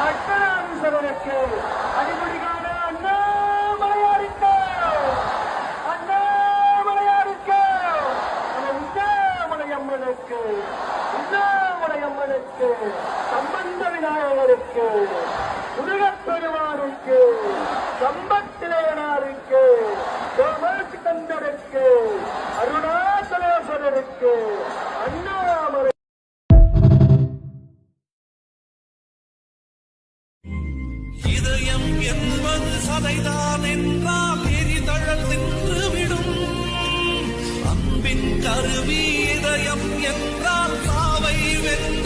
அட்டனாதீஸ்வரருக்கு அடிமுடிகான அண்ணாமலையாருக்கு அண்ணாமலையாருக்கு உண்ணாமலையம்மனுக்கு உண்ணாமலையம்மனுக்கு சம்பந்த விநாயகருக்கு முருகப்பெருமானுக்கு சம்பத்திலேயனாருக்கு சோமாசி தந்தருக்கு அருணாசலேஸ்வரருக்கு அண்ணாமலை இதயம் என்பது சதைதான் என்றால் எரிதழல் நின்றுவிடும் அன்பின் கருவி இதயம் என்றால் சாவை வென்ற